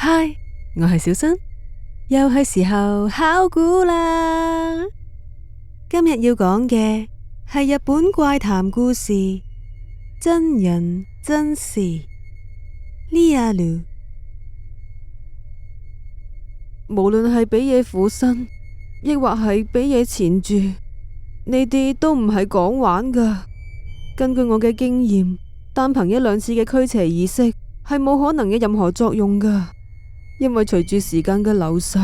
嗨，我係小新，又係時候考古啦。今日要講嘅係日本怪談故事，真人真事。リアル。無論係俾嘢附身，亦或係俾嘢纏住，呢啲都唔係講玩噶。根據我嘅經驗，單憑一兩次嘅驅邪儀式係冇可能有任何作用噶。因為隨住時間嘅流逝，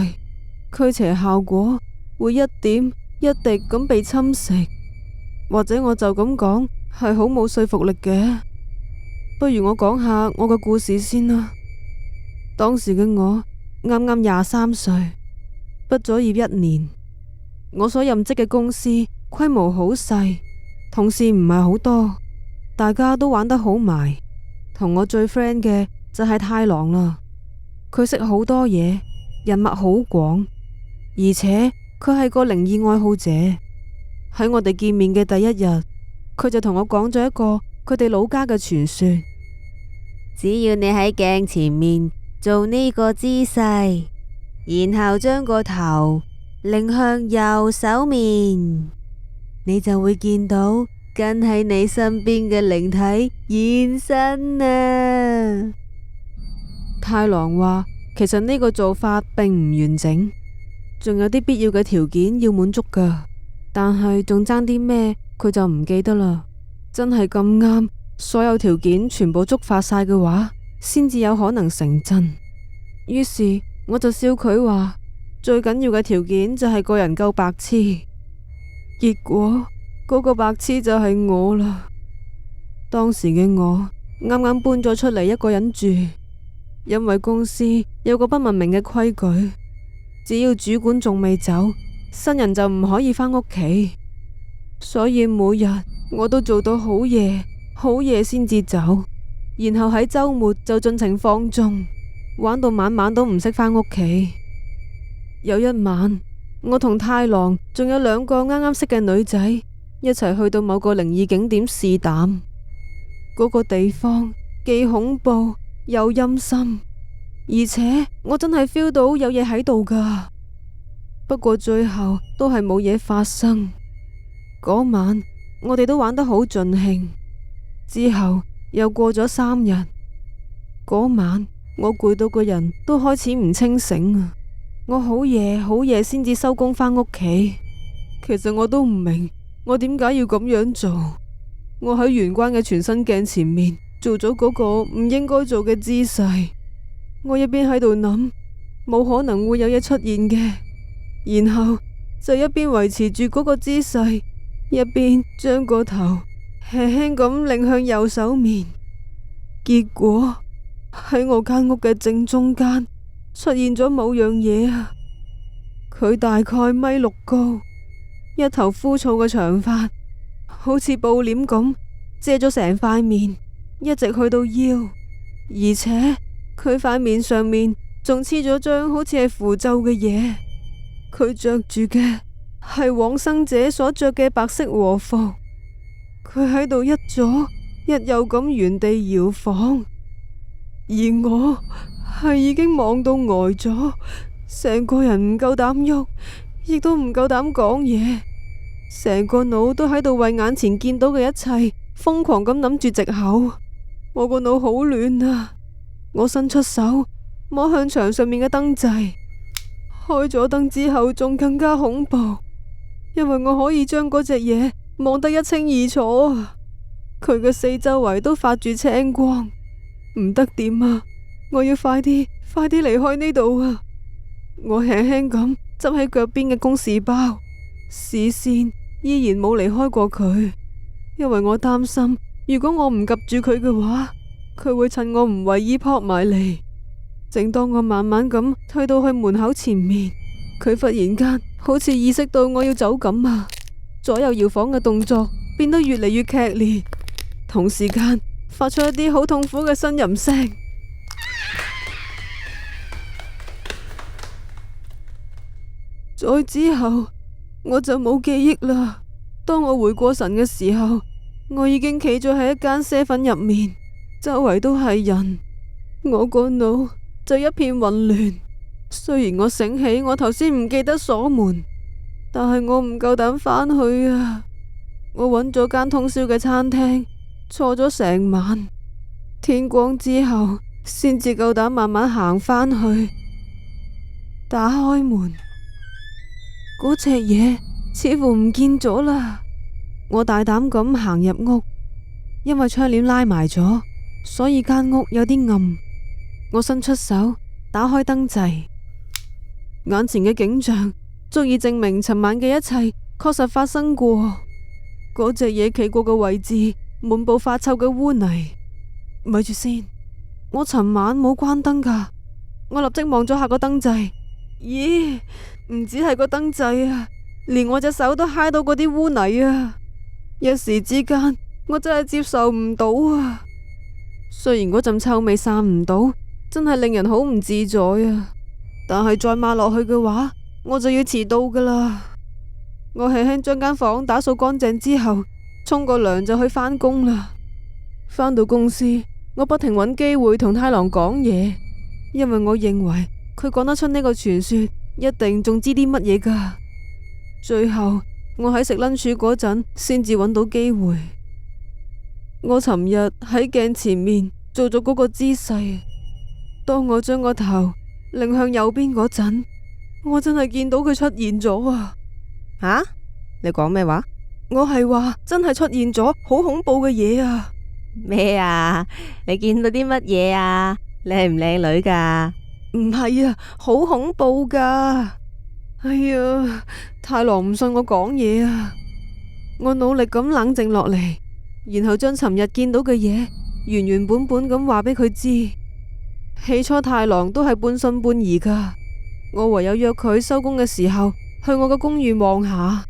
驅邪效果會一點一滴咁被侵蝕，或者我就咁講係好冇說服力嘅。不如我講下我嘅故事先啦。當時嘅我啱啱23歲，畢咗業1年。我所任職嘅公司規模好細，同事唔係好多，大家都玩得好埋。同我最 friend 嘅就係太郎啦。佢識好多嘢，人脈好廣，而且佢係個靈異愛好者。喺我哋見面嘅第一日，佢就同我講咗一個佢哋老家嘅傳說。只要你喺鏡前面做呢個姿勢，然後將個頭擰向右手面，你就會見到跟喺你身邊嘅靈體現身啊！太郎話，其實呢個做法並唔完整，仲有啲必要嘅條件要滿足噶，但係仲爭啲咩，佢就唔記得啦。真係咁啱，所有條件全部觸發晒嘅話，先至有可能成真。於是我就笑佢話，最緊要嘅條件就係個人夠白痴。結果嗰個白痴就係我啦。當時嘅我啱啱搬咗出嚟一個人住。因為公司有個不文明嘅規矩，只要主管仲未走，新人就唔可以返屋企，所以每日我都做到好夜，好夜先至走，然後喺周末就盡情放縱，玩到晚晚都唔識返屋企。有一晚，我同太郎仲有2個啱啱識嘅女仔一齊去到某個靈異景點試膽。嗰個地方既恐怖又陰森，而且我真係 feel 到有嘢喺度噶。不過最後都係冇嘢發生。嗰晚我哋都玩得好盡興，之後又過咗3日。嗰晚我攰到個人都開始唔清醒啊！我好夜好夜先至收工返屋企。其實我都唔明我點解要咁樣做。我喺玄關嘅全身鏡前面做咗嗰個唔應該做嘅姿勢，我一邊喺度諗冇可能會有嘢出現嘅，然後就一邊維持住嗰個姿勢，一邊將個頭輕輕咁擰向右手面。結果喺我間屋嘅正中間出現咗某樣嘢啊！佢大概1.6米高，一頭枯燥嘅長髮，好似布簾咁遮咗成塊面，一直去到腰，而且佢塊面上面仲黐咗張好似係符咒嘅嘢。佢着住嘅係往生者所着嘅白色和服。佢喺度一左一右咁原地搖晃，而我係已經望到呆咗，成個人唔夠膽喐，亦都唔夠膽講嘢，成個腦都喺度為眼前見到嘅一切瘋狂咁諗住藉口。我個腦好亂啊！我伸出手摸向牆上面嘅燈掣，開咗燈之後仲更加恐怖，因為我可以將嗰隻嘢望得一清二楚啊！佢嘅四周圍都發住青光，唔得掂啊！我要快啲離開呢度啊！我輕輕咁執起腳邊嘅公事包，視線依然冇離開過佢，因為我擔心如果我唔及住佢嘅話，佢會趁我唔為意撲埋嚟。正當我慢慢咁退到去門口前面，佢忽然間好似意識到我要走咁啊！左右搖晃嘅動作變得越嚟越劇烈，同時間發出一啲好痛苦嘅呻吟聲。再之後我就冇記憶啦。當我回過神嘅時候，我已經企咗喺一間啡粉入面，周圍都係人。我個腦就一片混亂。雖然我醒起我頭先唔記得鎖門，但係我唔夠膽返去啊！我揾咗間通宵嘅餐廳，坐咗成晚，天光之後先至夠膽慢慢行返去。打開門，嗰隻嘢似乎唔見咗啦。我大膽咁行入屋，因為窗簾拉埋咗，所以間屋有啲暗。我伸出手打開燈掣，眼前嘅景象足以證明尋晚嘅一切確實發生過。嗰隻嘢企過嘅位置滿布發臭嘅污泥。咪住先，我尋晚冇關燈噶。我立即望咗下個燈掣，咦，唔止係個燈掣啊，連我隻手都揩到嗰啲污泥啊！一時之間，我真係接受唔到啊！雖然嗰陣臭味散唔到，真係令人好唔自在啊！但係再抹落去嘅話，我就要遲到噶啦。我輕輕將間房打掃乾淨之後，沖個涼就去返工啦。返到公司，我不停揾機會同太郎講嘢，因為我認為佢講得出呢個傳說，一定仲知啲乜嘢噶。最後我喺食 lunch 嗰陣，先至揾到機會。我尋日喺鏡前面做咗嗰個姿勢，當我將個頭擰向右邊嗰陣，我真係見到佢出現咗啊！吓？你講咩話？我係話真係出現咗好恐怖嘅嘢啊！咩啊？你見到啲乜嘢啊？靚唔靚女噶？唔係啊，好恐怖噶！哎呀，太郎唔信我講嘢啊！我努力咁冷靜落嚟，然後將尋日見到嘅嘢原原本本咁話俾佢知。起初太郎都係半信半疑噶，我唯有約佢收工嘅時候去我個公寓望下。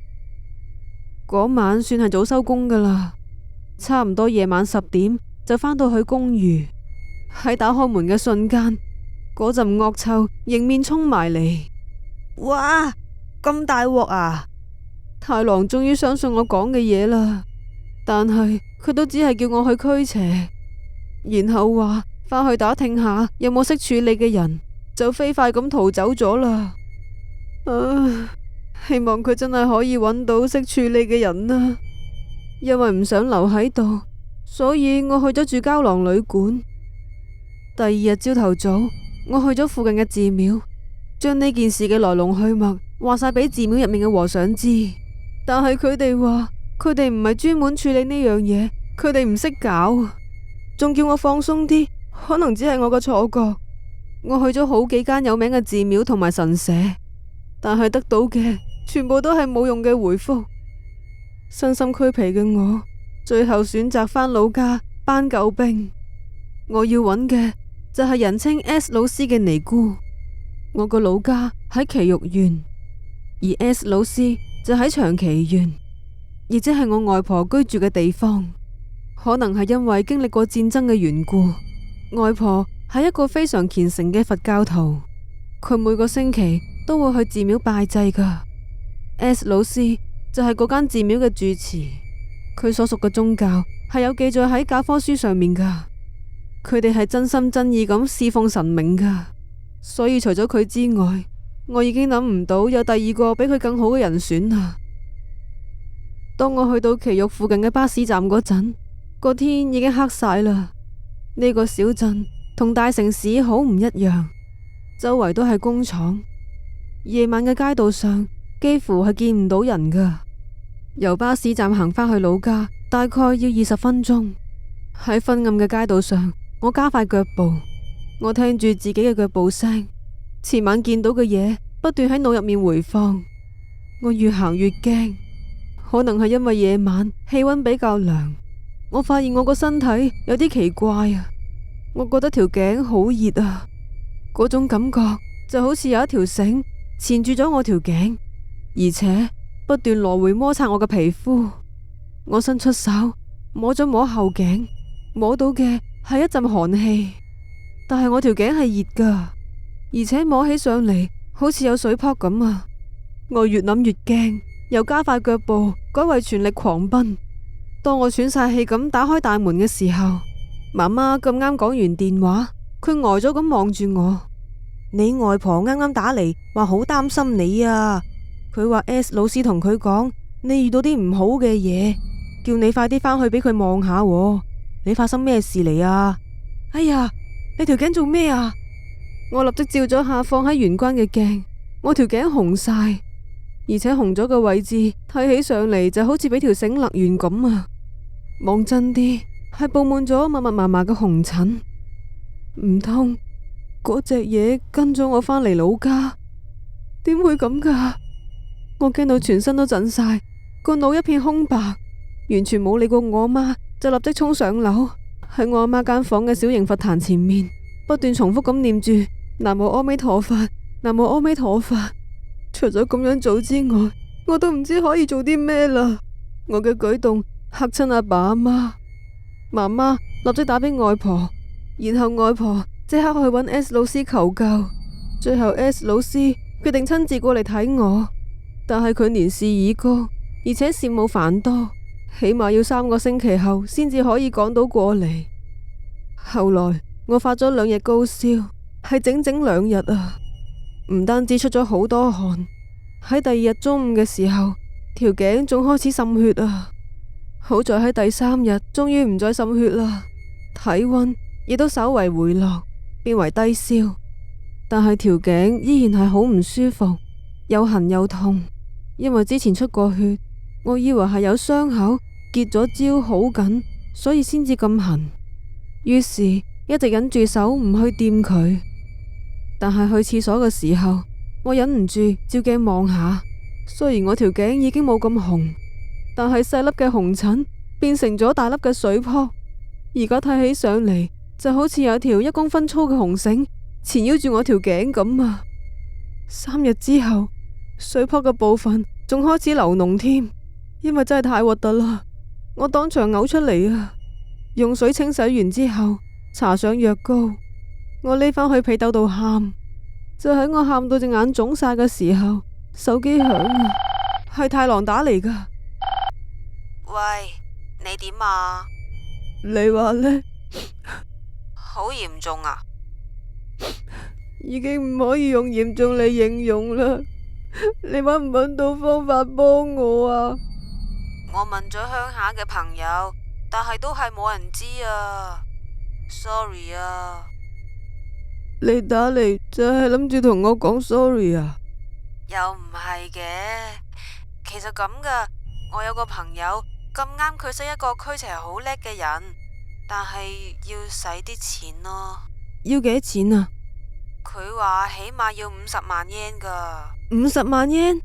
嗰晚算係早收工噶啦，差唔多夜晚10點就返到去公寓。喺打開門嘅瞬間，嗰陣惡臭迎面衝埋嚟。哇，咁大鑊啊！太郎終於相信我講嘅嘢啦，但係佢都只係叫我去驅邪，然後話返去打聽下有冇識處理嘅人，就飛快咁逃走咗啦。希望佢真係可以揾到識處理嘅人啦，因為唔想留喺度，所以我去咗住膠囊旅館。第二日朝頭早，我去咗附近嘅寺廟，將呢件事嘅來龍去脈話晒俾寺廟入面嘅和尚知。但係佢哋話佢哋唔係專門處理呢樣嘢，佢哋唔識搞，仲叫我放鬆啲，可能只係我個錯覺。我去咗好幾間有名嘅寺廟同埋神社，但係得到嘅全部都係冇用嘅回覆。身心俱疲嘅我，最後選擇返老家搬救兵。我要揾嘅就係人稱 S 老師嘅尼姑。我個老家喺埼玉縣，而 S 老師就喺長崎縣，亦即係我外婆居住嘅地方。可能係因為經歷過戰爭嘅緣故，外婆係一個非常虔誠嘅佛教徒，佢每個星期都會去寺廟拜祭噶。S 老師就係嗰間寺廟嘅住持，佢所屬嘅宗教係有記載喺教科書上面噶。佢哋係真心真意咁侍奉神明噶，所以除咗佢之外，我已經諗唔到有第二個比佢更好嘅人選啦。當我去到埼玉附近嘅巴士站嗰陣，個天已經黑晒啦。呢個小鎮同大城市好唔一樣，周圍都係工廠，夜晚嘅街道上幾乎係見唔到人噶。由巴士站行返去老家大概要20分鐘。喺昏暗嘅街道上，我加快腳步，我聽住自己嘅腳步聲，前晚見到嘅嘢不斷喺腦入面回放。我越行越驚，可能係因為夜晚氣溫比較涼，我發現我個身體有啲奇怪啊。我覺得條頸好熱啊，嗰種感覺就好似有一條繩纏住咗我條頸，而且不斷來回摩擦我嘅皮膚。我伸出手摸咗摸後頸，摸到嘅係一陣寒氣，但係我條頸係熱噶，而且摸起上嚟好似有水泡咁啊！我越諗越驚，由加快腳步改為全力狂奔。當我喘晒氣咁打開大門嘅時候，媽媽咁啱講完電話，佢呆咗咁望住我。你外婆啱啱打嚟，話好擔心你啊。佢話 S 老師同佢講，你遇到啲唔好嘅嘢，叫你快啲返去俾佢望下。你發生咩事嚟啊？哎呀，你條頸做咩啊？我立即照咗下放喺玄關嘅鏡，我條頸紅晒，而且紅咗嘅位置睇起上嚟就好似俾條繩勒完咁啊！望真啲，係布滿咗密密麻麻嘅紅疹。唔通嗰隻嘢跟咗我返嚟老家？點會咁噶？我驚到全身都震晒，個腦一片空白，完全冇理過我阿媽，就立即衝上樓，喺我阿媽間房嘅小型佛壇前面不斷重複咁念住南無阿彌陀佛，南無阿彌陀佛。除咗咁樣做之外，我都唔知可以做啲咩啦。我嘅舉動嚇親阿爸阿媽，媽媽立即打俾外婆，然後外婆即刻去揾 S 老師求救。最後 S 老師決定親自過嚟睇我，但係佢年事已高，而且事務繁多，起碼要3個星期後先至可以趕到過嚟。後來我發咗2日高燒，係整整2日啊！唔單止出咗好多汗，喺第2日中午嘅時候，條頸仲開始滲血啊！好在喺第3日終於唔再滲血啦，體溫亦都稍為回落，變為低燒，但係條頸依然係好唔舒服，又痕又痛。因為之前出過血，我以為係有傷口結咗焦好緊，所以先至咁痕。於是一直忍住手唔去掂佢。但係去廁所嘅時候，我忍唔住照鏡望下，雖然我條頸已經冇咁紅，但係細粒嘅紅疹變成咗大粒嘅水泡。而家睇起上嚟就好似有條1公分粗嘅紅繩纏繞住我條頸咁啊！3日之後，水泡嘅部分仲開始流膿添，因為真係太核突啦，我當場嘔出嚟啊！用水清洗完之後，搽上藥膏，我匿返去被竇度喊。就喺我喊到隻眼腫晒嘅時候，手機響啊，係太郎打嚟噶。喂，你點啊？你話呢？好嚴重啊？已經唔可以用嚴重嚟形容啦。你搵唔搵到方法幫我啊？我問咗鄉下嘅朋友，但係都係冇人知啊。Sorry 啊。你打嚟就係諗住同我講 sorry 啊？又唔係嘅，其實咁噶。我有個朋友咁啱，佢識一個驅邪好叻嘅人，但係要使啲錢咯。要幾多錢啊？佢話起碼要50萬yen噶。50萬yen？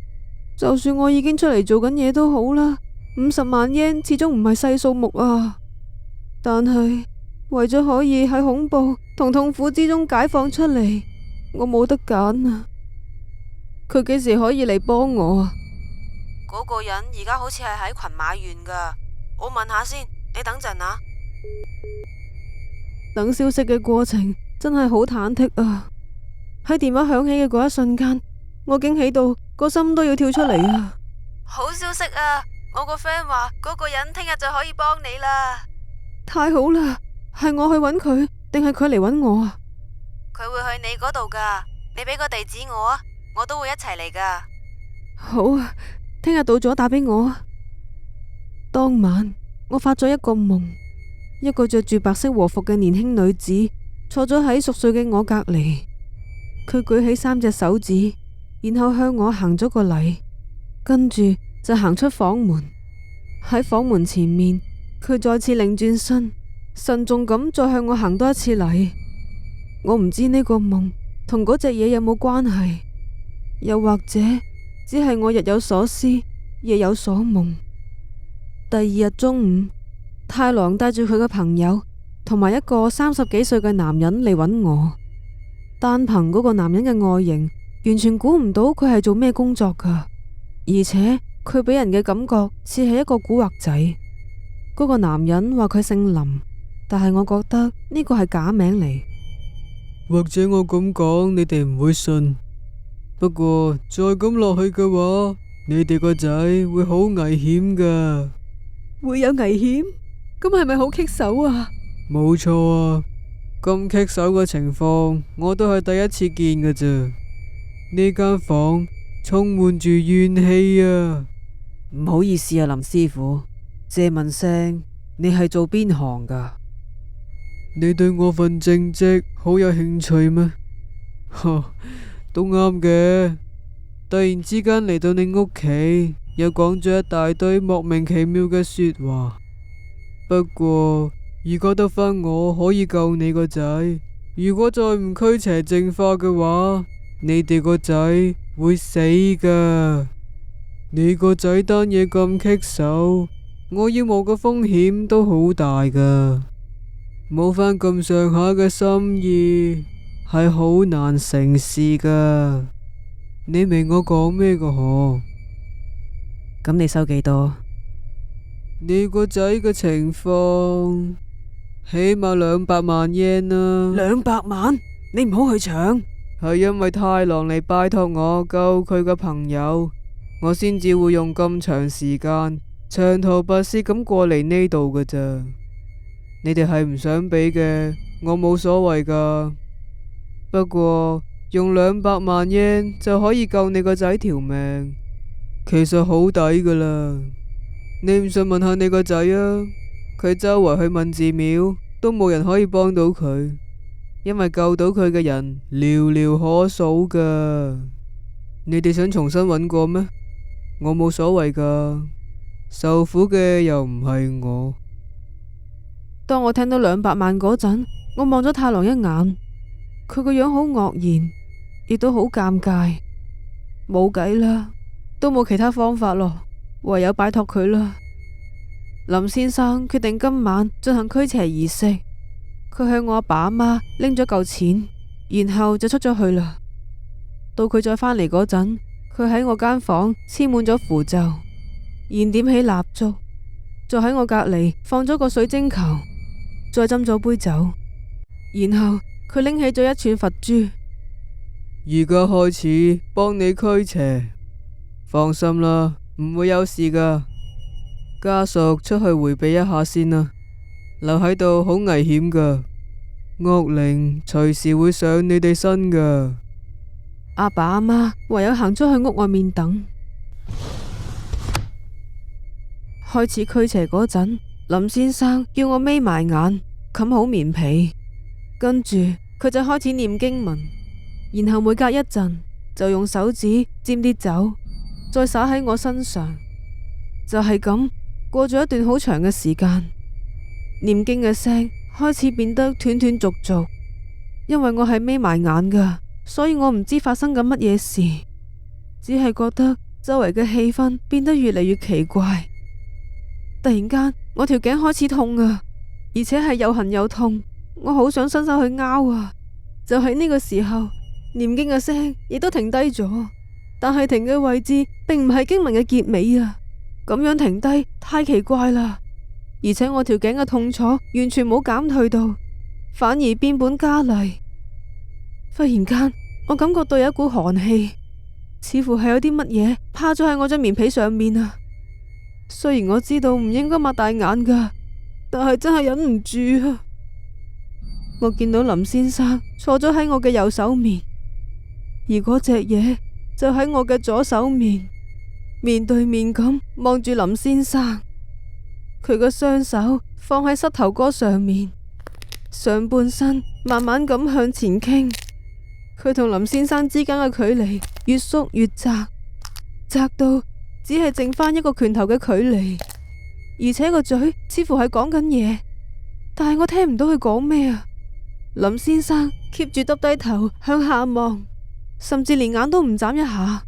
就算我已經出嚟做緊嘢都好啦，50萬yen始終唔係細數目啊。但係為咗可以喺恐怖同痛苦之中解放出嚟，我冇得揀啊。佢幾時可以嚟幫我啊？嗰個人而家好似係喺群馬縣噶，我問下先，你等陣啊。等消息嘅過程真係好忐忑啊！喺電話響起嘅嗰一瞬間，我驚喜到個心都要跳出嚟啊！好消息啊！我個 friend 話嗰個人聽日就可以幫你啦。太好啦！係我去揾佢，定係佢嚟揾我啊？佢會去你嗰度噶，你俾個地址我啊，我都會一齊嚟噶。好啊，聽日到咗打俾我啊。當晚我發咗一個夢，一個着住白色和服嘅年輕女子坐咗喺熟睡嘅我隔籬，佢舉起3隻手指，然後向我行咗個禮，跟住就行出房門。喺房門前面，佢再次擰轉身，慎重咁再向我行多一次禮。我唔知呢個夢同嗰隻嘢有冇關係，又或者只係我日有所思，夜有所夢。第2日中午，太郎帶住佢嘅朋友同埋一個30幾歲嘅男人嚟揾我。單憑嗰個男人嘅外形，完全估唔到佢係做咩工作噶，而且佢俾人嘅感覺似係一個古惑仔。嗰個男人話佢姓林，但係我覺得呢個係假名嚟。或者我咁講，你哋唔會信。不過再咁落去嘅話，你哋個仔會好危險噶。會有危險？咁係咪好棘手啊？冇錯啊，咁棘手嘅情況，我都係第一次見㗎咋。呢間房充滿住怨氣啊！唔好意思啊，林師傅，借問聲，你係做邊行㗎？你對我份正職好有興趣咩？呵，都啱嘅。突然之間嚟到你屋企，又講咗一大堆莫名其妙嘅說話。不過如果得返我可以救你個仔，如果再唔驅邪淨化嘅話，你哋個仔會死噶。你個仔單嘢咁棘手，我要冒個風險都好大噶。冇返咁上下嘅心意，係好難成事噶。你明我講咩個嗬？咁你收幾多？你個仔嘅情況，起碼200萬yen啦。200萬？你唔好去搶。係因為太郎嚟拜託我救佢嘅朋友，我先至會用咁長時間長途跋涉咁過嚟呢度㗎咋。你哋係唔想俾嘅，我冇所謂噶。不過用200萬yen就可以救你個仔條命，其實好抵噶啦。你唔信問下你個仔啊，佢周圍去問寺廟都冇人可以幫到佢，因為救到佢嘅人寥寥可數噶。你哋想重新揾過咩？我冇所謂噶，受苦嘅又唔係我。當我聽到200萬嗰陣，我望咗太郎一眼，佢個樣好愕然，亦都好尷尬。冇計啦，都冇其他方法咯，唯有拜託佢啦。林先生決定今晚進行驅邪儀式，佢向我阿爸阿媽拎咗嚿錢，然後就出咗去啦。到佢再返嚟嗰陣，佢喺我間房黐滿咗符咒，燃點起蠟燭，再喺我隔籬放咗個水晶球，再斟咗杯酒，然後佢拎起咗一串佛珠。而家開始幫你驅邪，放心啦，唔會有事噶。家屬出去回避一下先啦，留喺度好危險噶，惡靈隨時會上你哋身噶。阿爸阿媽唯有行出去屋外面等。開始驅邪嗰陣，林先生叫我眯埋眼，冚好棉被，跟住佢就開始念經文，然後每隔一陣就用手指沾啲酒，再灑喺我身上。就係咁過咗一段好長嘅時間，念經嘅聲開始變得斷斷續續，因為我係眯埋眼噶，所以我唔知發生緊乜嘢事，只係覺得周圍嘅氣氛變得越嚟越奇怪。突然間我條頸開始痛啊，而且係又痕又痛，我好想伸手去拗啊。就喺呢個時候，念經嘅聲亦都停低咗，但係停嘅位置並唔係經文嘅結尾啊，咁樣停低太奇怪啦。而且我條頸嘅痛楚完全冇減退到，反而變本加厲。忽然間我感覺到有一股寒氣，似乎係有啲乜嘢趴咗喺我張棉被上面啊。雖然我知道唔應該擘大眼噶，但係真係忍唔住啊。我見到林先生坐咗喺我嘅右手面，而嗰隻嘢就喺我嘅左手面，面對面咁望住林先生。佢個雙手放喺膝頭哥上面，上半身慢慢咁向前傾。佢同林先生之間嘅距離越縮越窄，窄到只係剩翻一個拳頭嘅距離，而且個嘴似乎係講緊嘢，但係我聽唔到佢講咩啊。林先生 keep 住耷低頭向下望，甚至連眼都唔眨一下。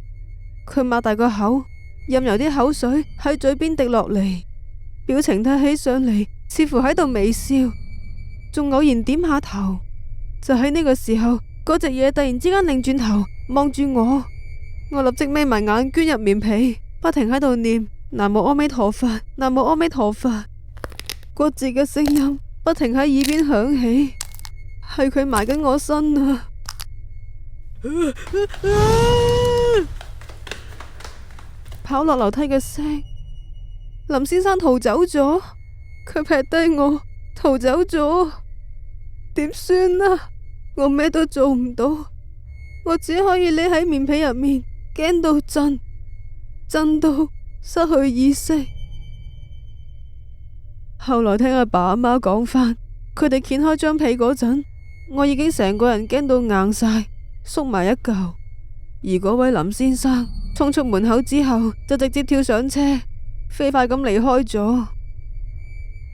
佢擘大個口，任由啲口水喺嘴邊滴落嚟，表情睇起上嚟似乎喺度微笑，仲偶然點下頭。就喺呢個時候，嗰隻嘢突然之間擰轉頭望住我，我立即眯埋眼捐入棉被，不停喺度念南無阿彌陀佛，南無阿彌陀佛。嗰字嘅聲音不停喺耳邊響起，係佢埋緊我身啊！跑落樓梯嘅聲，林先生逃走咗，佢劈低我逃走咗。點算啊？我咩都做唔到，我只可以匿喺棉被入面，驚到震到失去意識。後來聽阿爸阿媽講返，佢哋掀開張被嗰陣，我已經成個人驚到硬晒，縮埋一嚿。而嗰位林先生衝出門口之後，就直接跳上車，飛快咁離開咗。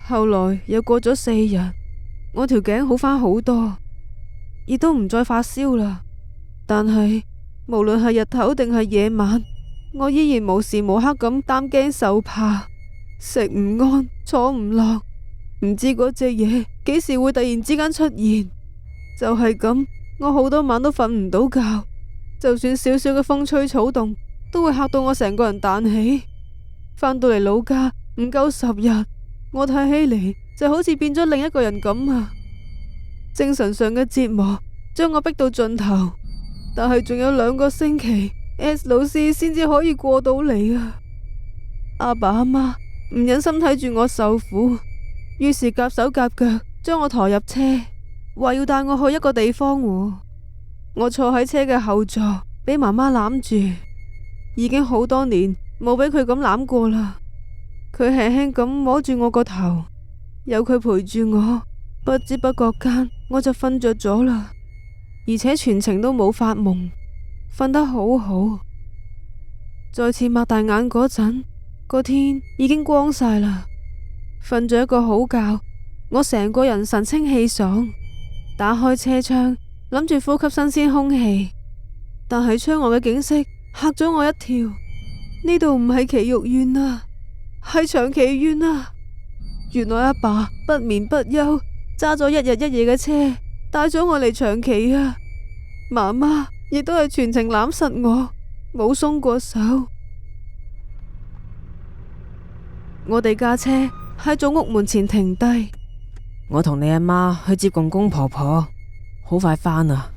後來又過咗4日，我條頸好返好多，亦都唔再發燒啦。但係無論係日頭定係夜晚，我依然無時無刻咁擔驚受怕，食唔安，坐唔落，唔知嗰隻嘢幾時會突然之間出現。就係咁，我好多晚都瞓唔到覺，就算少少嘅風吹草動，都會嚇到我成個人彈起。返到嚟老家唔夠10日，我睇起嚟就好似變咗另一個人咁啊！精神上嘅折磨將我逼到盡頭，但係仲有2個星期 S 老師先至可以過到嚟啊！阿爸阿媽唔忍心睇住我受苦，於是夾手夾腳將我抬入車，話要帶我去一個地方喎。我坐喺車嘅後座，俾媽媽攬住，已經好多年冇俾佢咁攬過啦。佢輕輕咁摸住我個頭，有佢陪住我，不知不覺間我就瞓着咗啦，而且全程都冇發夢，瞓得好好。再次擘大眼嗰陣，個天已經光晒啦。瞓咗一個好覺，我成個人神清氣爽，打開車窗，諗住呼吸新鮮空氣，但係窗外嘅景色嚇咗我一跳。呢度唔係奇育苑啊，係長期苑啊！原來阿爸不眠不休揸咗1日1夜嘅車，帶咗我嚟長期啊！媽媽亦都係全程攬實我，冇鬆過手。我哋架車喺祖屋門前停低，我同你阿媽去接公公婆婆，好快返啊！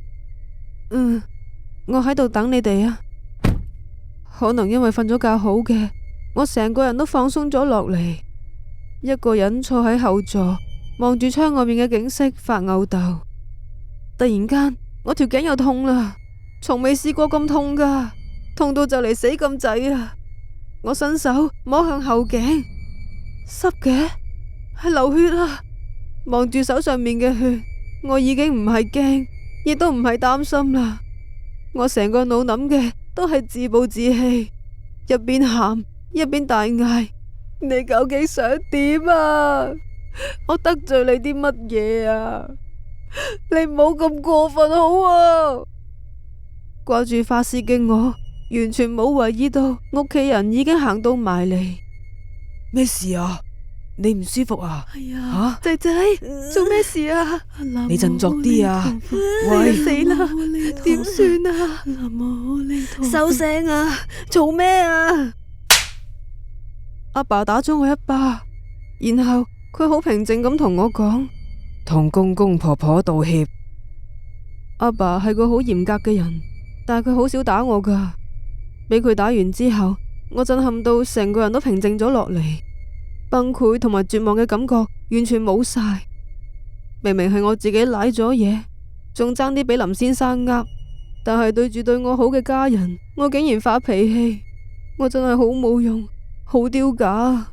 我喺度等你哋啊！可能因為瞓咗覺好嘅，我成個人都放鬆咗落嚟，一個人坐喺後座，望住窗外面嘅景色發吽哣。突然間，我條頸又痛啦，從未試過咁痛噶，痛到就嚟死咁滯啊！我伸手摸向後頸，濕嘅，係流血啊！望住手上面嘅血，我已經唔係驚，亦都唔係擔心啦。我成個腦諗嘅都係自暴自棄，一邊喊一邊大嗌：你究竟想點啊？我得罪你啲乜嘢啊？你唔好咁過分好啊！掛住發洩嘅我，完全冇懷疑到屋企人已經行到埋嚟。咩事啊？你唔舒服啊？係啊，仔仔做咩事啊？你振作啲啊！喂，死啦！點算啊？收聲啊！做咩啊？阿爸打咗我一巴，然後佢好平靜咁同我講：同公公婆婆道歉。阿爸係個好嚴格嘅人，但係佢好少打我噶。俾佢打完之後，我震撼到成個人都平靜咗落嚟，崩潰同埋絕望嘅感覺完全冇晒。明明係我自己舐咗嘢，仲爭啲俾林先生呃，但係對住對我好嘅家人，我竟然發脾氣，我真係好冇用，好丟架。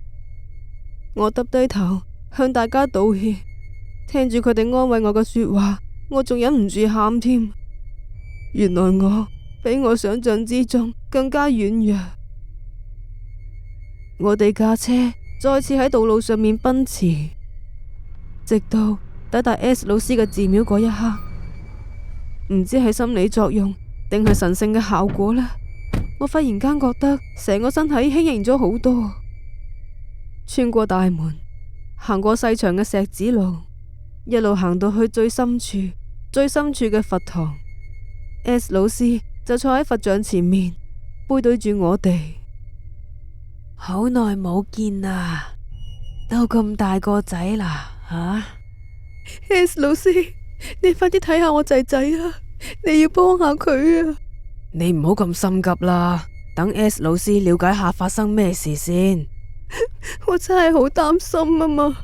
我耷低頭向大家道歉，聽住佢哋安慰我嘅說話，我仲忍唔住喊添。原來我比我想象之中更加軟弱。我哋架車再次喺道路上面奔馳，直到抵達 S 老師嘅寺廟嗰一刻，唔知係心理作用定係神聖嘅效果呢，我忽然間覺得成個身體輕盈咗好多。穿過大門，行過細長嘅石子路，一路行到去最深處嘅佛堂。S 老師就坐喺佛像前面，背對住我哋。好耐冇見啦，都咁大個仔啦，S 老師，你快啲睇下我仔仔啊！你要幫下佢啊！你唔好咁心急啦，等 S 老師了解下發生咩事先。我真係好擔心啊嘛！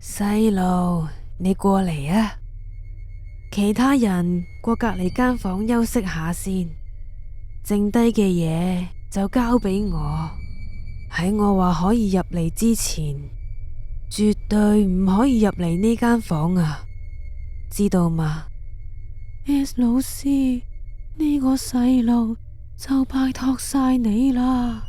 細路你過嚟啊！其他人過隔籬間房休息下先，剩低嘅嘢就交俾我。喺我話可以入嚟之前，絕對唔可以入嚟呢間房啊！知道嗎？ S 老師，呢個細路就拜託晒你啦。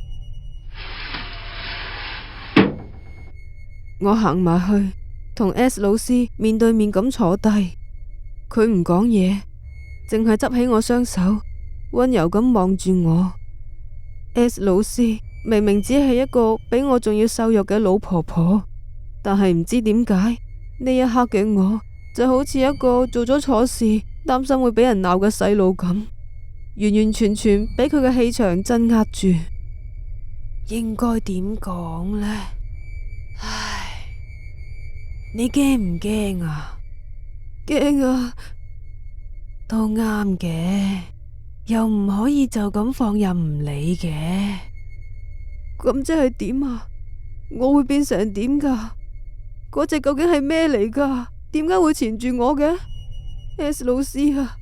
我行埋去，同 S 老師面對面咁坐低，佢唔講嘢，淨係執起我雙手，溫柔咁望住我。S 老師明明只係一個比我仲要瘦弱嘅老婆婆，但係唔知點解呢一刻嘅我就好似一個做咗錯事，擔心會俾人鬧嘅細路咁，完完全全俾佢嘅氣場鎮壓住。應該點講呢？唉，你驚唔驚啊？驚啊！都啱嘅，又唔可以就咁放任唔理嘅。咁即係點啊？我會變成點噶？嗰隻究竟係咩嚟噶？點解會纏住我嘅？ S 老師啊，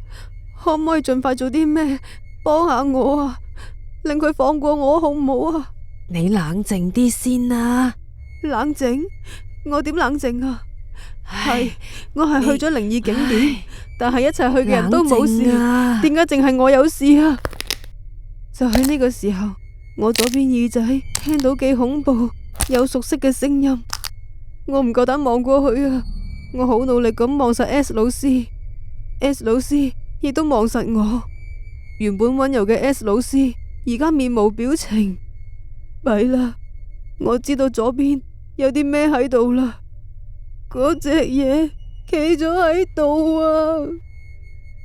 可唔可以盡快做啲咩幫下我啊？令佢放過我好唔好啊？你冷靜啲先啦。冷靜？我點冷靜啊？係唉，我係去咗靈異景點，但係一齊去嘅人都冇事，冷靜啊點解淨係我有事啊？就喺呢個時候，我左邊耳仔聽到既恐怖又熟悉嘅聲音，我唔夠膽望過去啊！我好努力咁望實 S 老師，S 老師亦都望實我。原本溫柔嘅 S 老師而家面無表情，弊啦！我知道左邊有啲咩喺度啦。嗰隻嘢企咗喺度啊！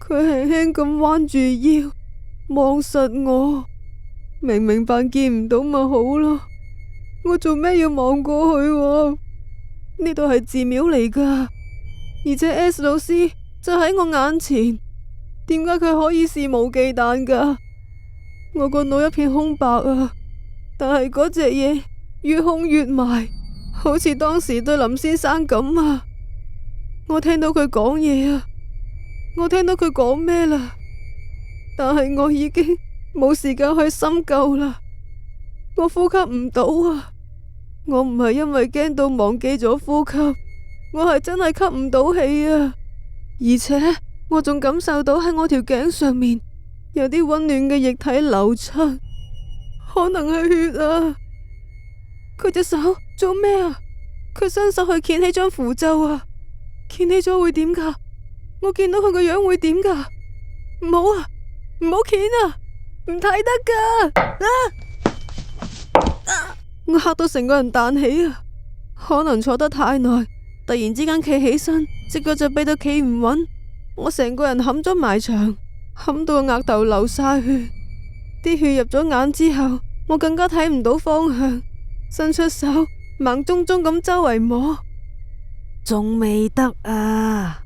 佢輕輕咁彎住腰望實我，明明扮見唔到咪好咯。我做咩要望過去啊？呢度係寺廟嚟噶，而且 S 老師就喺我眼前，點解佢可以肆無忌憚噶？我個腦一片空白啊！但係嗰隻嘢越控越埋，好似當時對林先生咁啊！我聽到佢講嘢啊，我聽到佢講咩啦？但係我已經冇時間去深究啦，我呼吸唔到啊！我唔係因為驚到忘記咗呼吸，我係真係吸唔到氣啊！而且我仲感受到喺我條頸上面有啲溫暖嘅液體流出，可能係血啊！佢隻手做咩啊？佢伸手去掀起張符咒啊！掀起咗會點噶？我見到佢個樣會點噶？唔好啊！唔好掀啊！唔睇得噶！我嚇到成個人彈起啊！可能坐得太耐，突然之間企起身，隻腳就痹到企唔穩，我成個人冚咗埋牆，冚到個額頭流晒血，啲血入咗眼之後，我更加睇唔到方向，伸出手盲中中咁周圍摸，仲未得啊！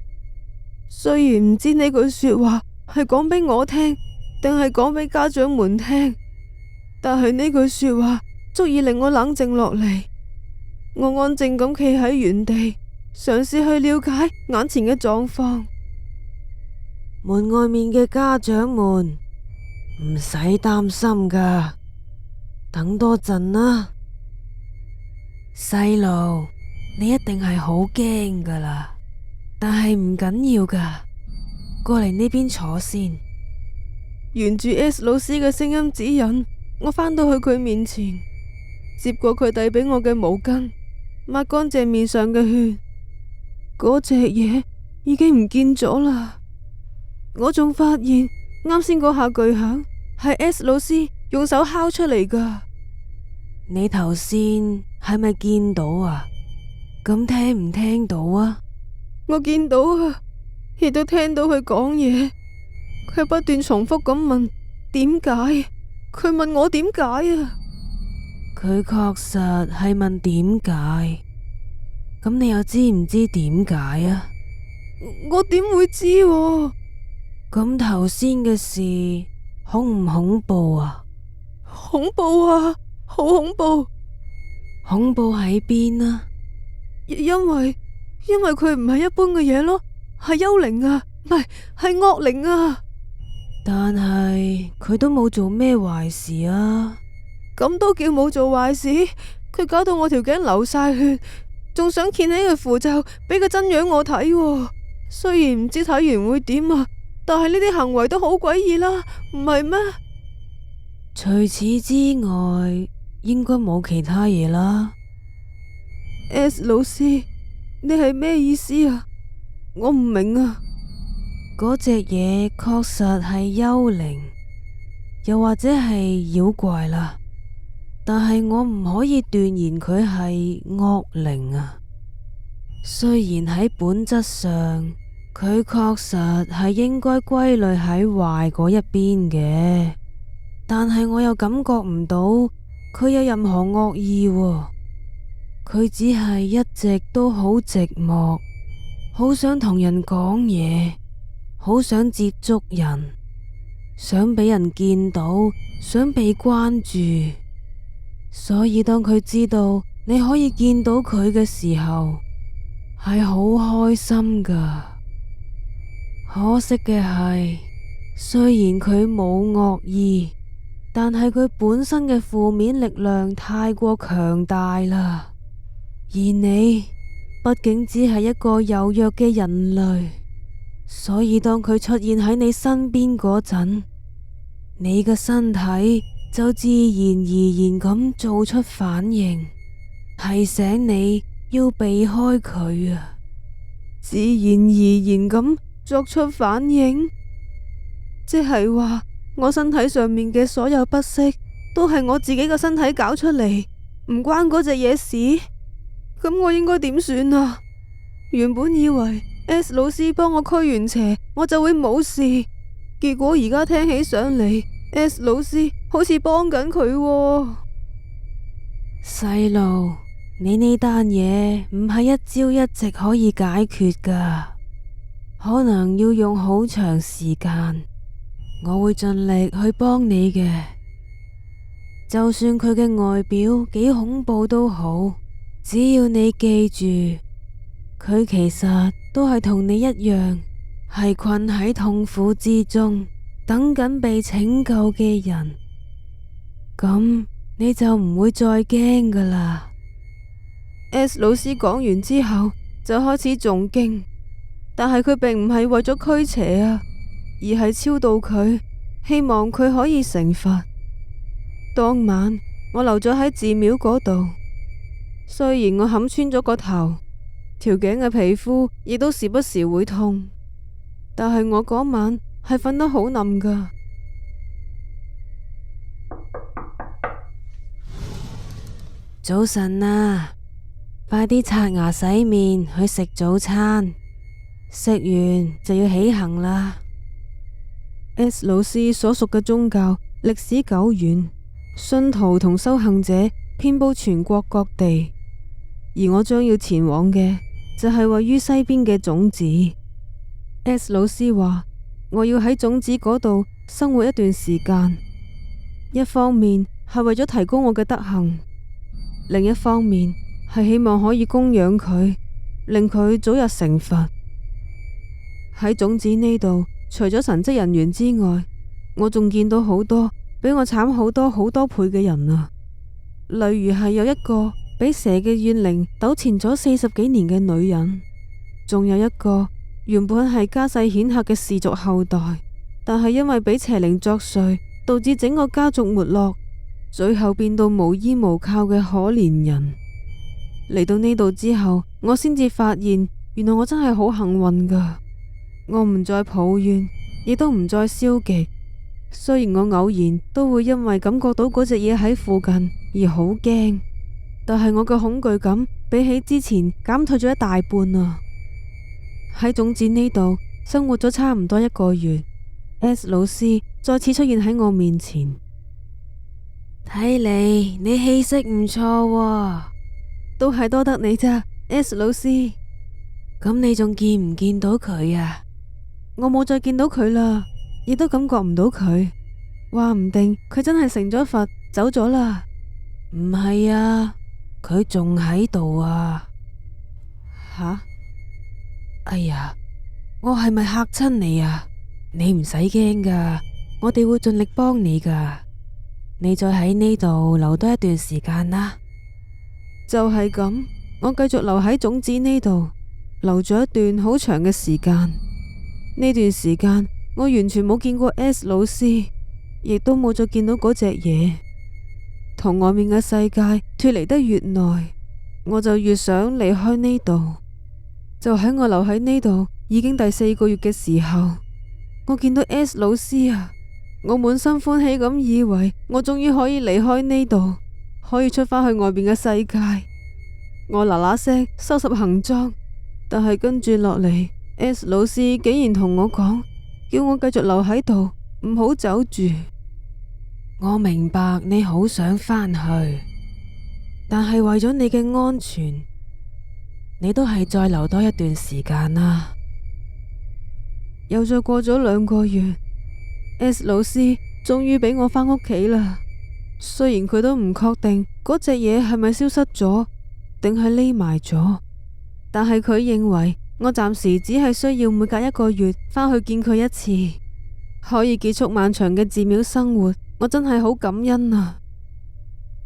雖然唔知呢句說話係講俾我聽，定係講俾家長們聽，但係呢句說話足以令我冷靜落嚟。我安靜咁企喺原地，嘗試去了解眼前嘅狀況。門外面嘅家長們唔使擔心噶，等多陣啦。細路，你一定係好驚噶啦，但係唔緊要噶，過嚟呢邊坐先。沿住 S 老師嘅聲音指引，我返到去佢面前，接過佢遞俾我嘅毛巾，抹乾淨面上嘅血。嗰隻嘢已經唔見咗啦。我仲發現啱先嗰下巨響係 S 老師用手敲出嚟噶。你頭先係咪見到啊？咁聽唔聽到啊？我見到啊，亦都聽到佢講嘢。佢不斷重複咁問點解？佢問我點解啊？佢確實係問點解。咁你又知唔知點解啊？我點會知啊？咁頭先嘅事恐唔恐怖啊？恐怖啊！好恐怖！恐怖喺邊啊？因為因為佢唔係一般嘅嘢咯，係幽靈啊，唔係惡靈啊。但係佢都冇做咩壞事啊。咁都叫冇做壞事？佢搞到我條頸流晒血，仲想掀起個符咒俾個真樣我睇喎。雖然唔知睇完會點啊，但係呢啲行為都好詭異啦，唔係咩？除此之外，應該冇其他嘢啦。 S 老師，你係咩意思啊？我唔明啊。嗰隻嘢確實係幽靈，又或者係妖怪啦，但係我唔可以斷言佢係惡靈啊。雖然喺本質上，佢確實係應該歸類喺壞嗰一邊嘅，但係我又感覺唔到佢有任何惡意喎。佢只係一直都好寂寞，好想同人講嘢，好想接觸人，想俾人見到，想被關注。所以當佢知道你可以見到佢嘅時候，係好開心噶。可惜嘅係，雖然佢冇惡意，但係佢本身嘅負面力量太過強大啦。而你畢竟只係一個柔弱嘅人類，所以當佢出現喺你身邊嗰陣，你嘅身體就自然而然咁做出反應，提醒你要避開佢啊。自然而然咁作出反應，即係話我身體上面嘅所有不適都係我自己個身體搞出嚟，唔關嗰隻嘢事。咁我應該點算啊？原本以為 S 老師幫我驅完邪，我就會冇事。結果而家聽起上嚟，S 老師好似幫緊佢喎。細路，你呢單嘢唔係一朝一夕可以解決噶，可能要用好長時間。我會盡力去幫你嘅，就算佢嘅外表幾恐怖都好。只要你記住，佢其實都係同你一樣，係困喺痛苦之中，等緊被拯救嘅人，咁你就唔會再驚噶啦。S 老師講完之後就開始誦經，但係佢並唔係為咗驅邪啊，而係超度佢，希望佢可以成佛。當晚我留咗喺寺廟嗰度。雖然我冚穿咗個頭，條頸嘅皮膚亦都時不時會痛，但係我嗰晚係瞓得好冧噶。早晨啊，快啲刷牙洗面去食早餐，食完就要起行啦。S 老師所屬嘅宗教歷史久遠，信徒同修行者遍佈全國各地。而我將要前往嘅就係位於西邊嘅種子。S 老師話我要喺種子嗰度生活一段時間，一方面係為咗提高我嘅德行，另一方面係希望可以供養佢，令佢早日成佛。喺種子呢度，除咗神職人員之外，我仲見到好多比我慘好多倍嘅人啊。例如係有一個俾蛇嘅怨靈糾纏咗40幾年嘅女人，仲有一個原本係家世顯赫嘅氏族後代，但係因為俾邪靈作祟，導致整個家族沒落，最後變到無依無靠嘅可憐人。嚟到呢度之後，我先至發現，原來我真係好幸運噶。我唔再抱怨，亦都唔再消極。雖然我偶然都會因為感覺到嗰隻嘢喺附近而好驚，但係我嘅恐懼感比起之前減退咗一大半啊！喺種子呢度生活咗差唔多1個月，S 老師再次出現喺我面前。睇嚟你氣色唔錯喎，都係多得你咋，S 老師。咁你仲見唔見到佢啊？我冇再見到佢啦，亦都感覺唔到佢。話唔定佢真係成咗佛走咗啦。唔係啊，佢仲喺度啊。吓？哎呀，我係咪嚇親你啊？你唔使驚噶，我哋會盡力幫你噶。你再喺呢度留多一段時間啦。就係咁，我繼續留喺種子呢度，留咗一段好長嘅時間。呢段時間我完全冇見過 S 老師，亦都冇再見到嗰隻嘢。同外面嘅世界脫離得越耐，我就越想離開呢度。就喺我留喺呢度已經第4個月嘅時候，我見到 S 老師啊！我滿心歡喜咁以為我終於可以離開呢度，可以出返去外邊嘅世界。我嗱嗱聲收拾行裝，但係跟住落嚟 S 老師竟然同我講，叫我繼續留喺度，唔好走住。我明白你好想返去，但係為咗你嘅安全，你都係再留多一段時間啦。又再過咗2個月，S 老師終於俾我返屋企啦。雖然佢都唔確定嗰隻嘢係咪消失咗，定係匿埋咗，但係佢認為我暫時只係需要每隔1個月返去見佢一次，可以結束漫長嘅寺廟生活。我真係好感恩啊！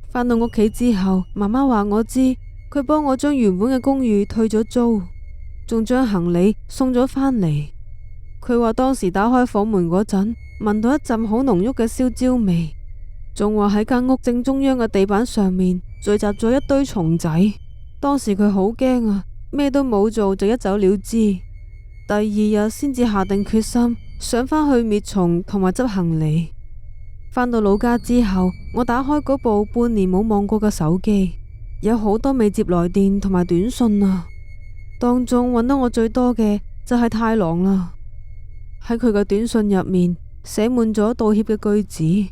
返到屋企之後，媽媽話我知，佢幫我將原本嘅公寓退咗租，仲將行李送咗返嚟。佢話當時打開房門嗰陣，聞到一陣好濃郁嘅燒焦味，仲話喺間屋正中央嘅地板上面聚集咗一堆蟲仔。當時佢好驚啊，咩都冇做就一走了之。第2日先至下定決心想返去滅蟲同埋執行李。返到老家之後，我打開嗰部半年冇望過嘅手機，有好多未接來電同埋短信啊。當中揾到我最多嘅就係太郎啦。喺佢嘅短信入面寫滿咗道歉嘅句子，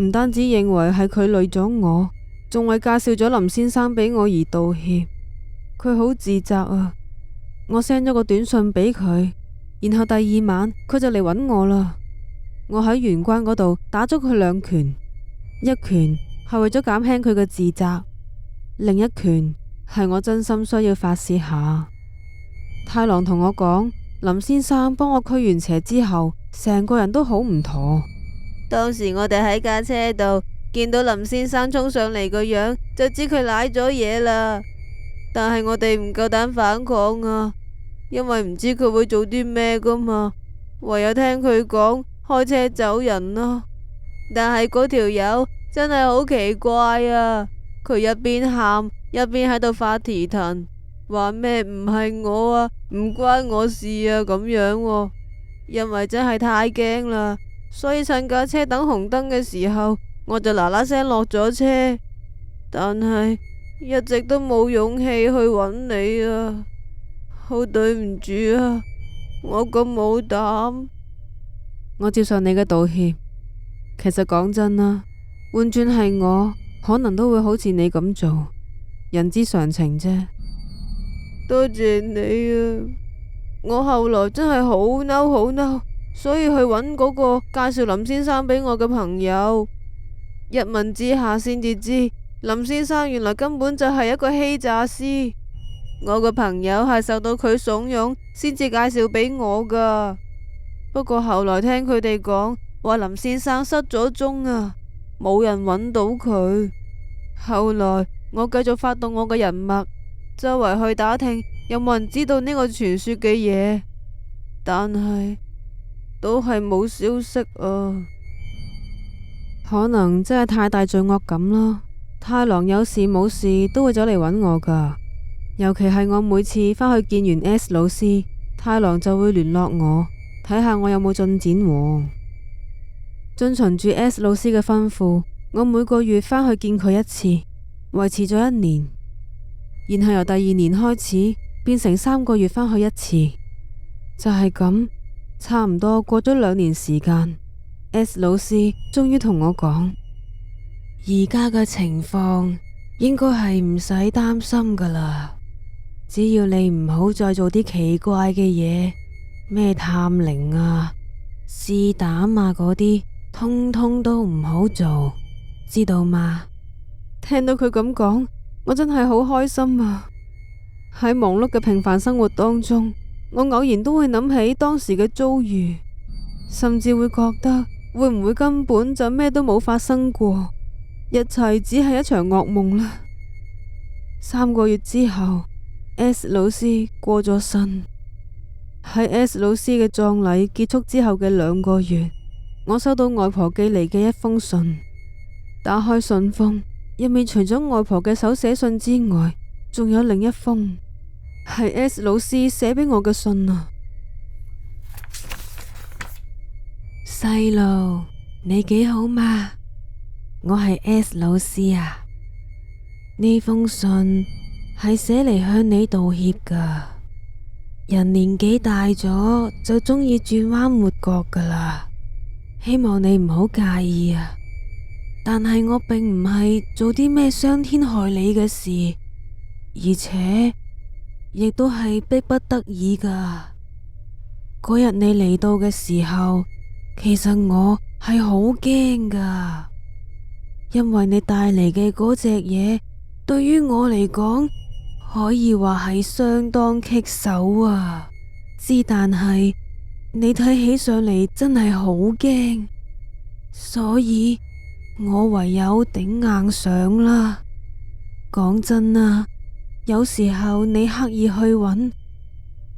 唔單止認為係佢累咗我，仲為介紹咗林先生俾我而道歉。佢好自責啊。我 send 咗個短信俾佢，然後第2晚佢就嚟揾我啦。我喺玄關嗰度打咗佢2拳，一拳係為咗減輕佢嘅自責，另一拳係我真心需要發洩下。太郎同我講，林先生幫我驅完邪之後，成個人都好唔妥。當時我哋喺架車度見到林先生衝上嚟個樣，就知佢瀨咗嘢啦。但係我哋唔夠膽反抗啊，因為唔知佢會做啲咩噶嘛，唯有聽佢講開車走人咯。但係嗰條友真係好奇怪啊，佢一邊喊一邊喺度發蹄騰，話咩唔係我啊，唔關我事啊咁樣啊。因為真係太驚啦，所以趁架車等紅燈嘅時候，我就嗱嗱聲落咗車，但係一直都冇勇氣去揾你啊，好對唔住啊，我咁冇膽。我接受你嘅道歉，其實講真啦，換轉係我，可能都會好似你咁做，人之常情啫。多謝你啊！我後來真係好嬲好嬲，所以去揾嗰個介紹林先生俾我嘅朋友，一問之下先至知，林先生原來根本就係一個欺詐師。我個朋友係受到佢慫恿先至介紹俾我噶。不過後來聽佢哋講話林先生失咗蹤啊，冇人揾到佢。後來我繼續發動我嘅人脈，周圍去打聽有冇人知道呢個傳說嘅嘢，但係都係冇消息啊。可能真係太大罪惡感啦。太郎有事冇事都會走嚟揾我噶，尤其係我每次返去見完 S 老師，太郎就會聯絡我，睇下我有冇進展喎。遵循住 S 老師嘅吩咐，我每個月返去見佢一次，維持咗1年，然後由第2年開始變成3個月返去一次，就係咁，差唔多過咗2年時間。S 老師終於同我講，而家嘅情況應該係唔使擔心噶啦，只要你唔好再做啲奇怪嘅嘢，咩探靈啊、試膽啊嗰啲，通通都唔好做，知道嗎？聽到佢咁講，我真係好開心啊！喺忙碌嘅平凡生活當中，我偶然都會諗起當時嘅遭遇，甚至會覺得會唔會根本就咩都冇發生過，一切只係一場噩夢啦。3個月之後，S 老師過咗身。喺 S 老師嘅葬禮結束之後嘅2個月，我收到外婆寄嚟嘅一封信。打開信封，入面除咗外婆嘅手寫信之外，仲有另一封係 S 老師寫俾我嘅信啊。細路，你幾好嘛？我係 S 老師啊。呢封信係寫嚟向你道歉噶。人年紀大咗就鍾意轉彎抹角噶啦，希望你唔好介意啊。但係我並唔係做啲咩傷天害理嘅事，而且亦都係逼不得已噶。嗰日你嚟到嘅時候，其實我係好驚噶，因為你帶嚟嘅嗰隻嘢，對於我嚟講可以話係相當棘手啊。但係你睇起上嚟真係好驚，所以我唯有頂硬上啦。講真啊，有時候你刻意去揾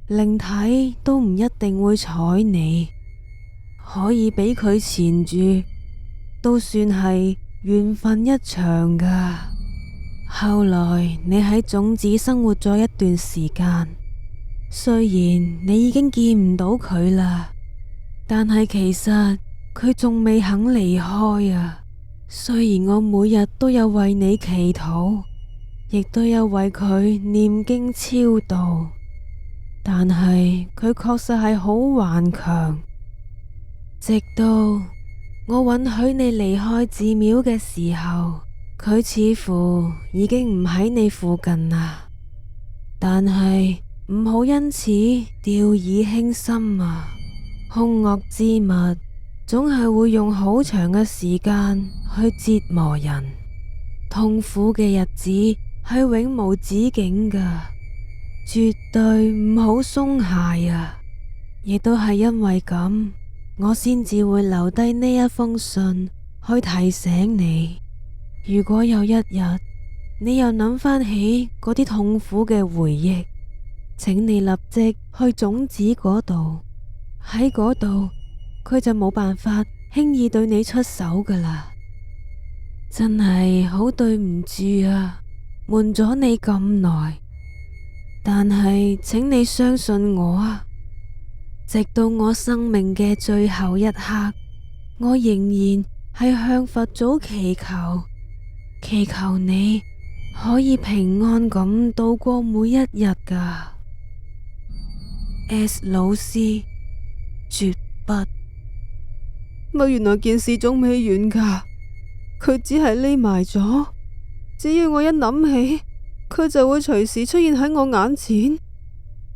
靈體都唔一定會睬你，可以俾佢纏住都算係緣分一場噶。後來你喺種子生活咗一段時間，雖然你已經見唔到佢啦，但係其實佢仲未肯離開啊。雖然我每日都有為你祈禱，亦都有為佢念經超度，但係佢確實係好頑強。直到我允許你離開寺廟嘅時候，佢似乎已經唔喺你附近啦。但係唔好因此掉以輕心啊！兇惡之物總係會用好長嘅時間去折磨人，痛苦嘅日子係永無止境噶，絕對唔好鬆懈啊！亦都係因為咁，我先至會留低呢一封信去提醒你，如果有一日你又諗返起嗰啲痛苦嘅回憶，請你立即去種子嗰度，喺嗰度佢就冇辦法輕易對你出手噶啦。真係好對唔住啊，瞞咗你咁耐，但係請你相信我啊，直到我生命嘅最後一刻，我仍然係向佛祖祈求，祈求你可以平安咁度過每一日噶。S 老師，絕筆。乜原來件事仲未完噶？佢只係匿埋咗，只要我一諗起，佢就會隨時出現喺我眼前。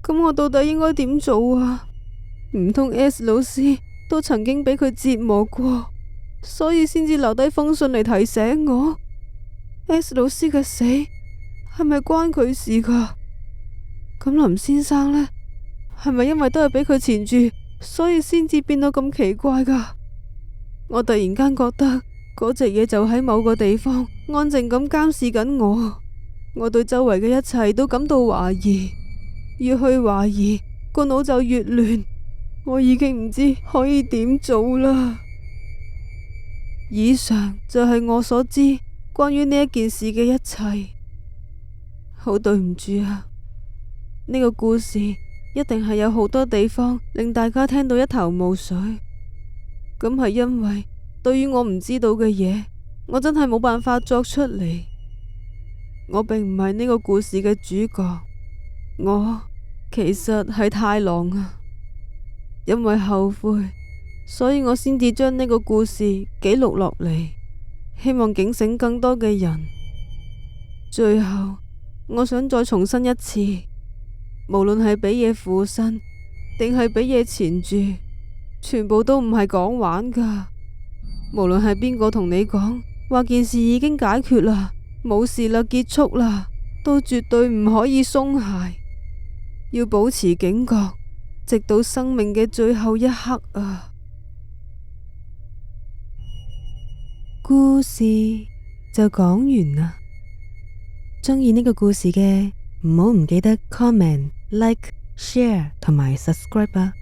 咁我到底應該點做啊？唔通 S 老師都曾經俾佢折磨過，所以先至留低封信嚟提醒我？S 老師嘅死係咪關佢事噶？咁林先生呢？係咪因為都係俾佢纏住，所以先至變到咁奇怪噶？我突然間覺得嗰隻嘢就喺某個地方安靜咁監視緊我。我對周圍嘅一切都感到懷疑，越去懷疑個腦就越亂。我已經唔知可以點做啦。以上就係我所知關於呢一件事嘅一切。好對唔住啊，呢個故事一定係有好多地方令大家聽到一頭霧水。咁係因為對於我唔知道嘅嘢，我真係冇辦法作出嚟。我並唔係呢個故事嘅主角，我其實係太郎啊。因為後悔，所以我先至將呢個故事記錄落嚟，希望警醒更多嘅人。最後，我想再重申一次，無論係俾嘢附身，定係俾嘢纏住，全部都唔係講玩噶。無論係邊個同你講話件事已經解決啦，冇事啦，結束啦，都絕對唔可以鬆懈，要保持警覺，直到生命嘅最後一刻啊！故事就講完啦。鍾意呢個故事嘅，唔記得 comment、like、share 同埋 subscribe啊！